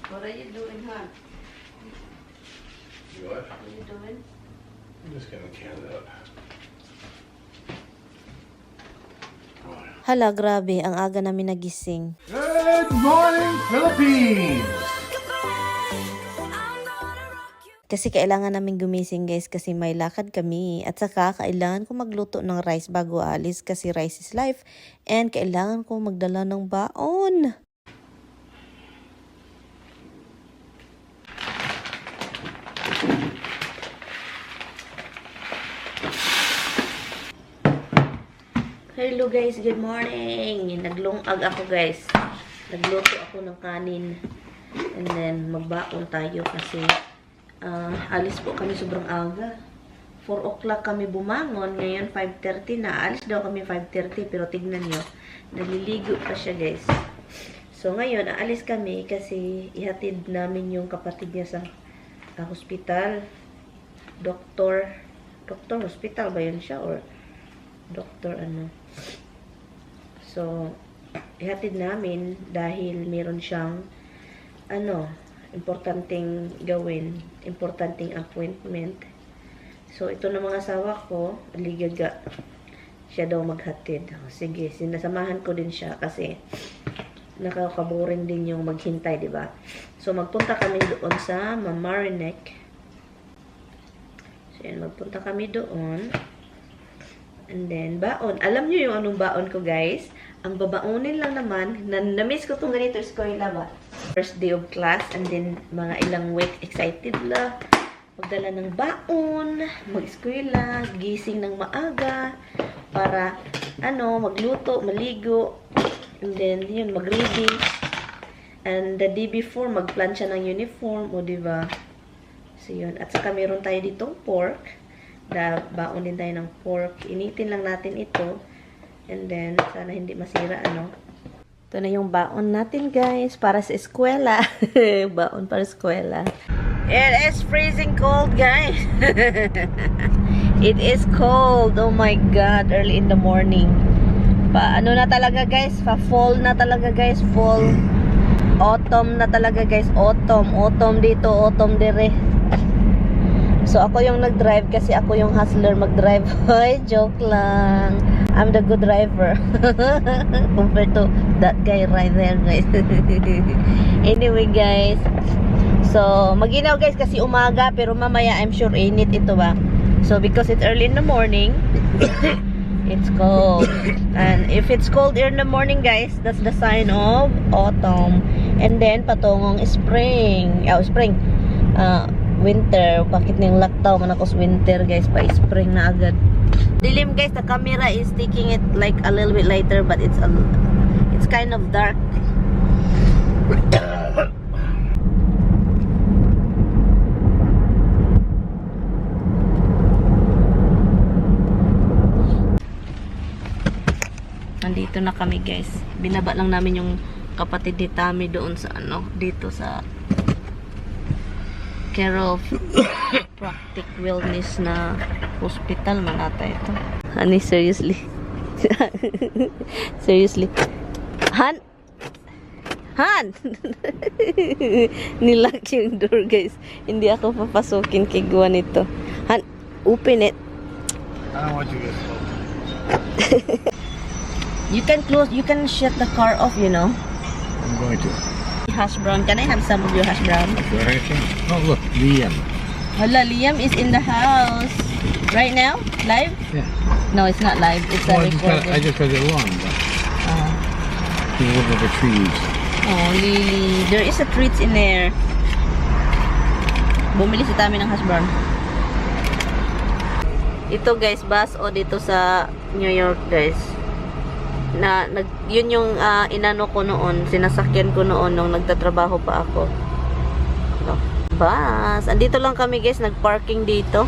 What are you doing, hon? What? What are you doing? I'm just gonna can it up. Hala, grabe. Ang aga namin nagising. Good morning, Philippines! Kasi kailangan namin gumising, guys, kasi may lakad kami. At saka, kailangan ko magluto ng rice bago alis kasi rice is life. And kailangan ko magdala ng baon. Hello guys, good morning. Naglungag ako guys. Nagluto ako ng kanin. And then magbaon tayo kasi alis po kami sobrang aga. 4 o'clock kami bumangon. Ngayon 5:30 na. Alis daw kami 5:30 pero tignan nyo. Naliligo pa siya guys. So ngayon aalis kami kasi ihatid namin yung kapatid niya sa hospital. Doktor hospital ba yun siya or doktor ano? So, ihatid namin dahil meron siyang importanteng gawin, importanteng appointment. So, ito na mga asawa ko, ALIGAGA. Siya daw maghatid. Sige, sinasamahan ko din siya kasi nakakaboring din yung maghintay, di ba? So, magpunta kami doon sa Mamarinec. So, yan, magpunta kami doon. And then, baon. Alam nyo yung anong baon ko, guys? Ang babaonin lang naman, na-miss ko itong ganito, eskwela ba? First day of class, and then, mga ilang week, excited la. Magdala ng baon, mag-eskwela, gising ng maaga, para, magluto, maligo, and then, yun, mag-ready. And the day before, mag-plancha ng uniform, o diba? So, yun. At saka, meron tayo ditong pork. Baon din tayo ng pork. Initin lang natin ito. And then, sana hindi masira, Ito na yung baon natin, guys. Para sa eskwela. Baon para sa eskwela. It is freezing cold, guys. It is cold. Oh my God. Early in the morning. Ano na talaga, guys? Fall na talaga, guys. Fall. Autumn na talaga, guys. Autumn. Autumn dito. Autumn dire. So, ako yung nag-drive kasi ako yung hustler mag-drive. Ay, joke lang. I'm the good driver. Compared to that guy right there, guys. Anyway, guys. So, maginaw, guys, kasi umaga. Pero mamaya, I'm sure init ito ba. So, because it's early in the morning, it's cold. And if it's cold in the morning, guys, that's the sign of autumn. And then, patungong spring. Spring. Winter. Bakit niyang lockdown man ako sa winter, guys, pa spring na agad. Dilim, guys. The camera is taking it like a little bit lighter, but it's kind of dark. Nandito na kami, guys. Binaba lang namin yung kapatid ni Tami doon sa dito sa Care of Practic Wellness na hospital man ata ito. Honey, seriously. Seriously. Han! Nilock yung door, guys. Hindi ako papasukin kay Gwa nito. Han, open it. I don't want you to get slow. You can shut the car off, you know. I'm going to. Hash brown. Can I have some of your hash brown? Is there anything? Oh, look, Liam. Hala, Liam is in the house. Right now? Live? Yeah. No, it's not live. It's a recording. I just got it wrong, but he's looking at the trees. Oh, Lily. There is a treats in there. Bumili si Tami ng hash brown. Ito, guys, bus o dito sa New York, guys. Yun yung inano ko noon, sinasakyan ko noon nung nagtatrabaho pa ako. Bus. Andito lang kami, guys, nagparking dito.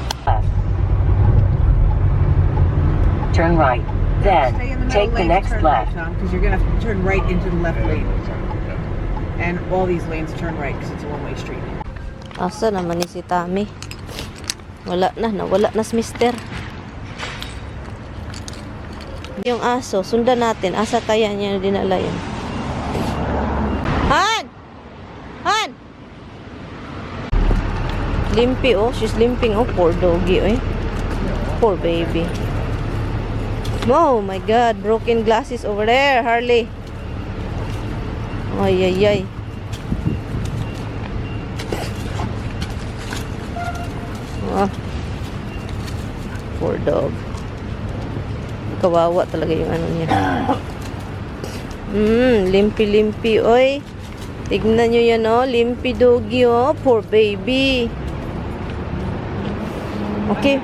Turn right, then take the next left. Because you're going to turn right into the left lane. And all these lanes turn right because it's a one-way street. Asa naman ni si Tami? Nawala na si Mister. Yung aso, sundan natin. Asa kaya niya dinala yun? Han! Limpy, oh. She's limping, oh. Poor doggy, eh. Poor baby. Oh my God. Broken glasses over there, Harley. Ay, ay, ay. Oh. Poor dog. Kawawa talaga yung ano niya. Limpy, oy. Tignan nyo yan, oh. Limpy doggy, oh. Poor baby. Okay.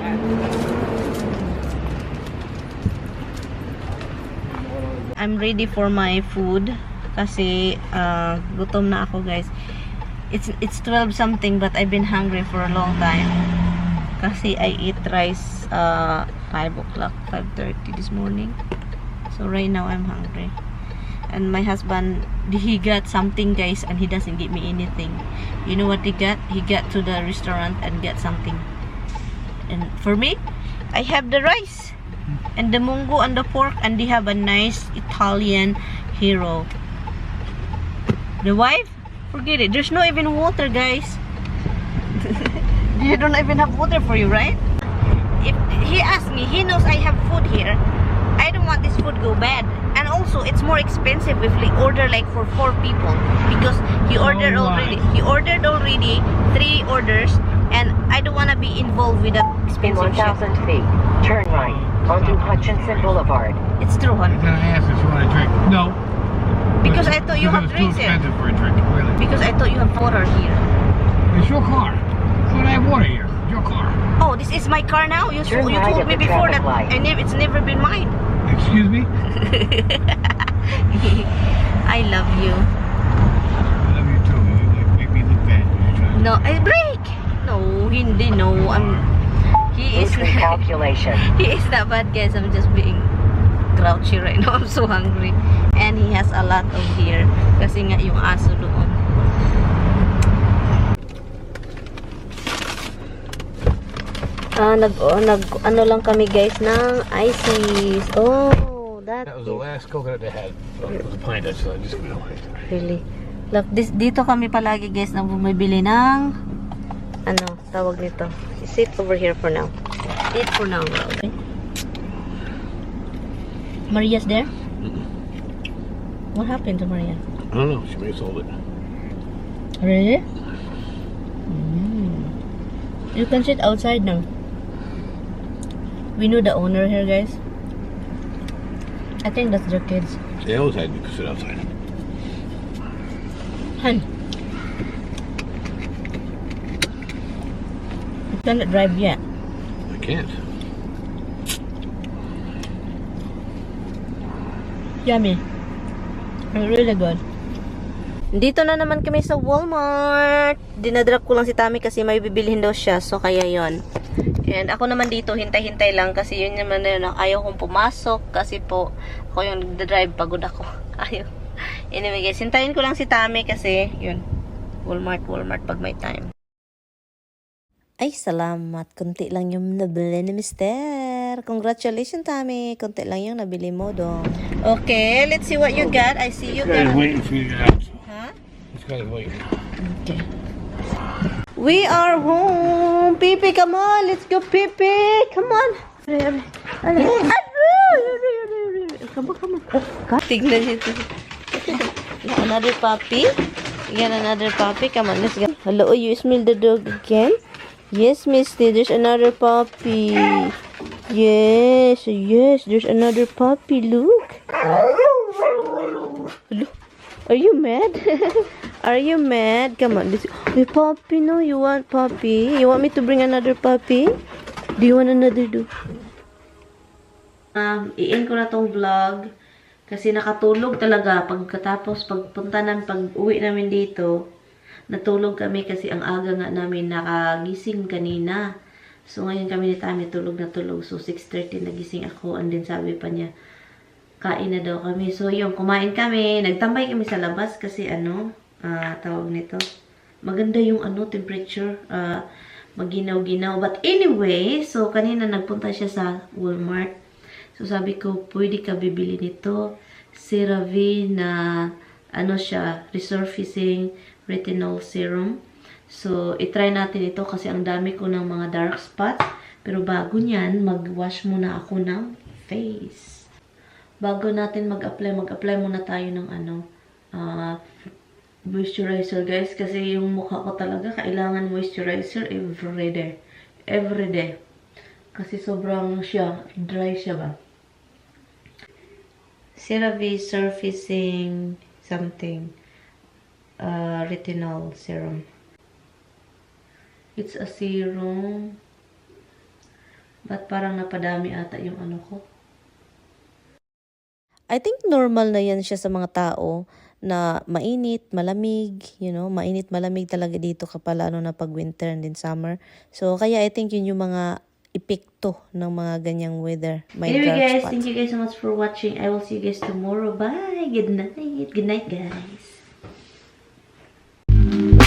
I'm ready for my food. Kasi, gutom na ako, guys. It's 12 something, but I've been hungry for a long time. Kasi I eat rice 5 o'clock, 5:30 this morning. So right now I'm hungry. And my husband, he got something, guys, and he doesn't give me anything. You know what he got? He got to the restaurant and get something. And for me, I have the rice and the mungo and the pork, and they have a nice Italian hero. The wife, forget it. There's no even water, guys. You don't even have water for you, right? If he asks me, he knows I have food here. I don't want this food go bad. And also, it's more expensive if we order like for 4 people, because he ordered already. He ordered already 3 orders, and I don't want to be involved with that In expensive 1,000 shit. feet, turn right onto Hutchinson Boulevard. It's true, honey. Then I asked if you want a drink. No. Because I thought you have drinks It's too here. expensive for a drink, really. Because I thought you have water here. It's your car. So I have water here. It's your car. Oh, this is my car now? You Turn told right at me the before that traffic light. it's never been mine. Excuse me? I love you. I love you too. You make me look bad. No, I break. No, hindi. No, he is Calculation. he is not bad, guys. I'm just being grouchy right now. I'm so hungry. And he has a lot of here. Kasi nga yung aso doon. Ano lang kami, guys, ng ices. Oh, that was the last coconut they had. It was a pint, so I just went away. really. Look, dito kami palagi, guys, na bumibili ng ano, tawag nito. Sit over here for now. Sit for now, okay? Maria's there? What happened to Maria? I don't know. She may have sold it. Really? You can sit outside now. We know the owner here, guys. I think that's their kids. They always had me sit outside. Hun. You cannot drive yet. I can't. Yummy. Really good. Dito na naman kami sa Walmart. Dinadrop ko lang si Tami kasi may bibilhin daw siya. So, kaya yon. And ako naman dito, hintay-hintay lang kasi yun naman na yun. Ayaw kong pumasok kasi po ako yung drive, pagod ako. Ayaw. Anyway guys, hintayin ko lang si Tami kasi yun. Walmart pag may time. Ay, salamat. Kunti lang yung nabili ni Mister. Congratulations, Tami. Kunti lang yung nabili mo dong. Okay, let's see what you got. I see you This guy's got... waiting for you guys. Huh? This guy's waiting. Okay. We are home. Pipi, come on. Let's go, Pipi. Come on. Come on. Tignan niyo ito. Another puppy. Again, another puppy. Come on, let's go. Hello, you smell the dog again? Yes, Misty. There's another puppy. Yes, there's another puppy. Look. Look. Are you mad? Are you mad? Come on, let's go. Hey, puppy, no? You want puppy? You want me to bring another puppy? Do you want another dog? I-end ko na tong vlog. Kasi nakatulog talaga. Pagkatapos, pag-uwi namin dito, natulog kami kasi ang aga nga namin nakagising kanina. So, ngayon kami ni Tami tulog na tulog. So, 6:30 nagising ako. And then sabi pa niya, kain na daw kami. So, yung kumain kami. Nagtambay kami sa labas kasi tawag nito. Maganda yung temperature. Maginaw-ginaw. But anyway, so kanina nagpunta siya sa Walmart. So, sabi ko, pwede ka bibili nito. CeraVe na, siya, resurfacing retinol serum. So, itry natin ito kasi ang dami ko ng mga dark spots. Pero bago nyan, mag-wash muna ako ng face. Bago natin mag-apply muna tayo ng moisturizer, guys. Kasi yung mukha ko talaga, kailangan moisturizer everyday. Everyday. Kasi sobrang dry siya ba. CeraVe Surfacing something. Retinol serum. It's a serum. But parang napadami ata yung ano ko. I think normal na yan siya sa mga tao na mainit, malamig, mainit, malamig talaga dito kapag na pag winter and then summer. So, kaya I think yun yung mga epekto ng mga ganyang weather. May Anyway dark guys, spots. thank you guys so much for watching. I will see you guys tomorrow. Bye! Good night! Good night, guys!